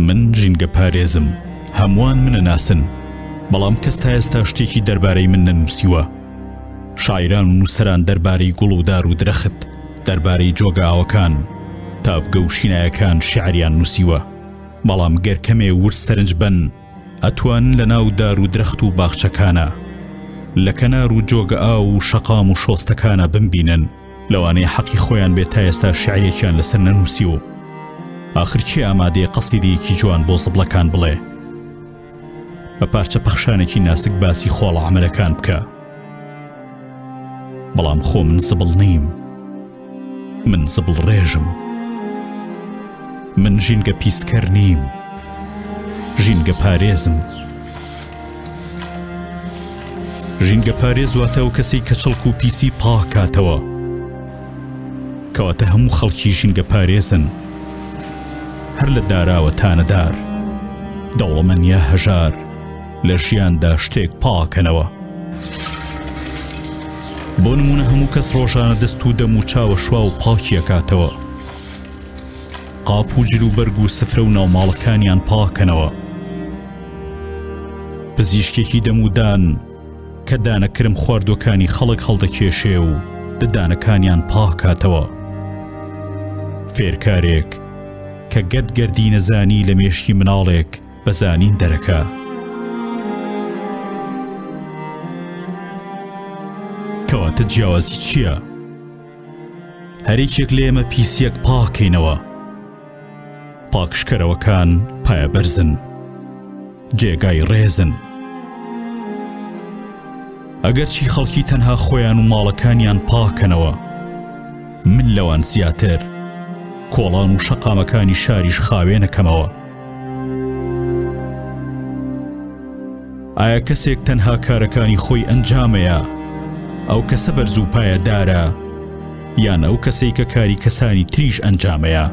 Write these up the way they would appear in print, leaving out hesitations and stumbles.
من ژینگە پارێزم، هەمووان منە ناسن، بەڵام کەس تا ئێستا شتێکی دەربارەی من نەنووسیوە. شاعیران و نووسەران دەربارەی گوڵ و دار و درەخت، دەربارەی جۆگە ئاوەکان، تافگە و شینایەکان شیعریان نووسیوە، بەڵام گەرکەمێ ورس سەرنج بن ئەتوانن لە ناو دار و درەخت و باخچەکانە، لە کەنار و جۆگە ئاو و شەقام و شۆستەکانە بمبینن لەوانەیە حەقی خۆیان بێت تا ئێستا شیعرێکیان لەسەر نەنووسیوە. ئاخر چی ئامادەیە قەسیدەیەکی جوان بۆ زبڵەکان بڵێ، بە پارچە پەخشانێکی ناسک باسی خۆڵ عەمەلەکان بکە. بەڵام خۆ من زبڵ نیم، من زبڵ ڕێژم، من ژینگە پیسکەر نیم، ژینگە پارێزم. ژینگە پارێز واتە ئەو کەسەی کە چڵک و پیسی پاک کاتەوە، کەواتە هەموو خەڵکی ژینگە پارێزن، هەر لە داراوە تانەدار، دەوڵەمەند یا هەژار، لە ژیاندا شتێک پاکەنەوە. بۆ نمونە هەموو کەس ڕۆژانە دەست و دەم و چاوە شوا و پاکی ئەکاتەوە، قاپ و جل و بەرگ و سفرە و ناوماڵەکانیان پاکەنەوە. پزیشکێکی دەمودان کە دانەکرم خواردوەکانی خەڵک هەڵدەکێشێ و ددانەکانیان پاکاتەوە. فێرکارێک کە گەردی نەزانی لە مێشکی مناڵێک بەزانین دەرەکە. کەواتە جیاوازی چییە؟ هەرێکێک لە ئێمە پیسیەک پاکەینەوە. پاکشکەرەوەکان پایە بەرزن، جێگای ڕێزن. ئەگەرچی خەڵکی تەنها خۆیان و ماڵەکانیان پاکەنەوە، من لەوان زیاتر کۆڵان و شەقامەکانی شاریش خاوێنەکەمەوە. ئایا کەسێک تەنها کارەکانی خۆی ئەنجامەیە ئەو کەسە بەرز و پایەدارە، یان ئەو کەسەی کە کاری کەسانی تریش ئەنجامەیە؟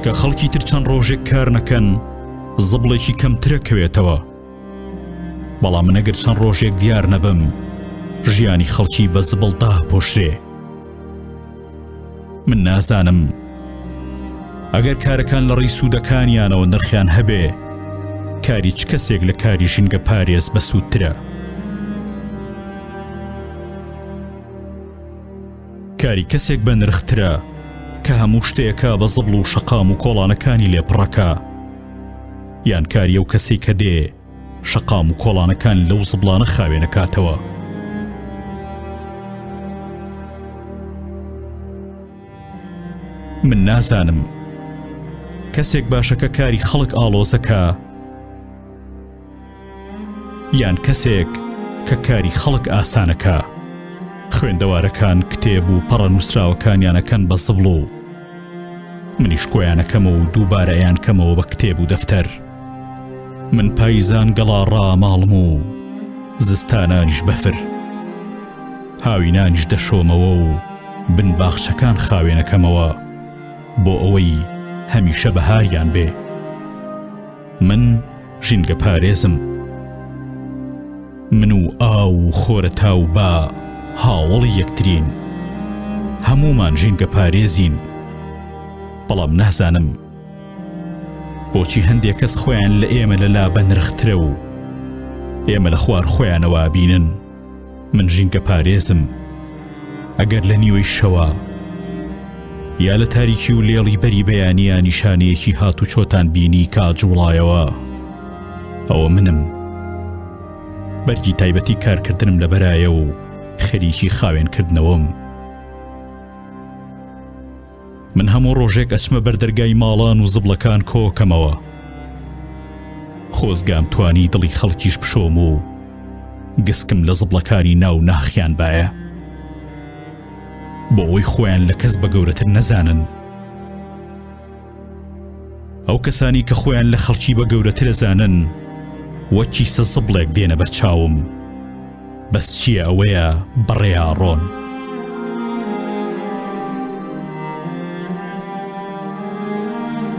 کە خەڵکی تر چەند ڕۆژێک کار نەکەن زبڵێکی کەمترە کەوێتەوە، بەڵام من ئەگەر چەند ڕۆژێک دیار نەبم ژیانی خەڵکی بە زبڵدا پۆشرێ. من نازانم ئەگەر کارەکان لە ڕێی سوودەکانیانەوە نرخیان هەبێ، کاری چ کەسێک لە کاری ژینگە پارێز بەسوودترە؟ کاری کەسێک بە نرخترە کە هەموو شتێکە بە زبڵ و شەقام و کۆڵانەکانی لێپڕەکە، یان کاری ئەو کەسەی کە دێ شەقام و کۆڵانەکان لەو زبڵانە خاوێنەکاتەوە؟ من نازانم کەسێک باشەکە کاری خەڵک ئاڵۆزەکە، یان کەسێک کە کاری خەڵک ئاسانەکە. خوێندەوارەکان کتێب و پەڕە نووسراوەکانیانەکەن بە زبڵ و منیش کۆیانەکەمەوە و دووبارە ئەیانکەمەوە بە کتێب و دەفتەر. من پاییزان گەڵاڕا ماڵم و زستانانیش بەفر، هاوینانیش دەشۆمەوە و بن باخچەکان خاوێنەکەمەوە بۆ ئەوەی هەمیشە بەهاریان بێ. من ژینگە پارێزم، من و ئاو و خۆرە تاو با هاوڵی یەکترین، هەموومان ژینگە پارێزین. بەڵام نازانم بۆچی هەندێک کەس خۆیان لە ئێمە لەلا بەنرخترە و ئێمە لە خوار خۆیانەوە بینن. من ژینگە پارێزم، ئەگەر لە نیوەی شەوە یا لە تاریکی و لێڵی بەری بەیانیە نیشانەیەکی هات و چۆتان بینی کە جوڵایەوە، ئەوە منم. بەرگی تایبەتی کارکردنم لەبەرایە و خەریکی خاوێنکردنەوەم. من هەموو ڕۆژێک ئەچمە بەردەرگای ماڵان و زبڵەکان کۆکەمەوە، خۆزگام توانی دڵی خەڵکیش بشۆم و گسکم لە زبڵەکانی ناو ناخیان باە، بۆ ئەوەی خۆیان لە کەس بە گەورەتر نەزانن. ئەو کەسانی کە خۆیان لە خەڵکی بە گەورەتر ئەزانن وەکی سە زبڵێک دێنە بەرچاوم، بەس چییە ئەوەیە بڕێیا ڕۆن.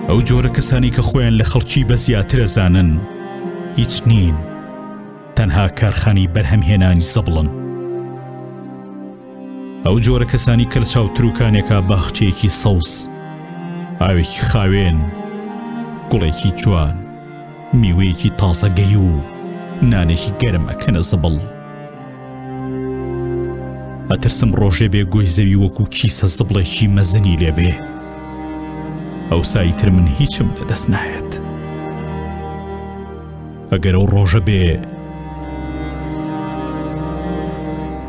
ئەو جۆرە کەسانی کە خۆیان لە خەڵکی بە زیاتر ئەزانن هیچ نین، تەنها کارخانی بەرهەمهێنانی زبڵن. ئەو جۆرە کەسانی کە لە چاوتروکانێکا باخچەیەکی سەوز ئاوێکی خاوێن، گوڵێکی جوان، میوەیەکی تازەگەی و نانێکی گەرم ئەکەنە زبڵ. ئەترسم ڕۆژێ بێ گۆی زەوی وەکو کیسە زبڵێکی مەزنی لێبێ، ئەوساییتر من هیچم لەدەست نایەت. ئەگەر ئەو ڕۆژە بێ،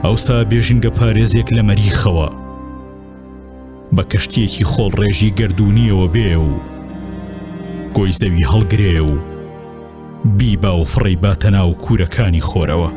ئەوسا بێژینگە پارێزێک لە مەریخەوە بە کەشتیەکی خۆڵڕێژی گەردوونیەوە بێ و گۆی زەوی هەڵگرێ و بیبا و فڕی باتە ناو کوورەکانی خۆرەوە.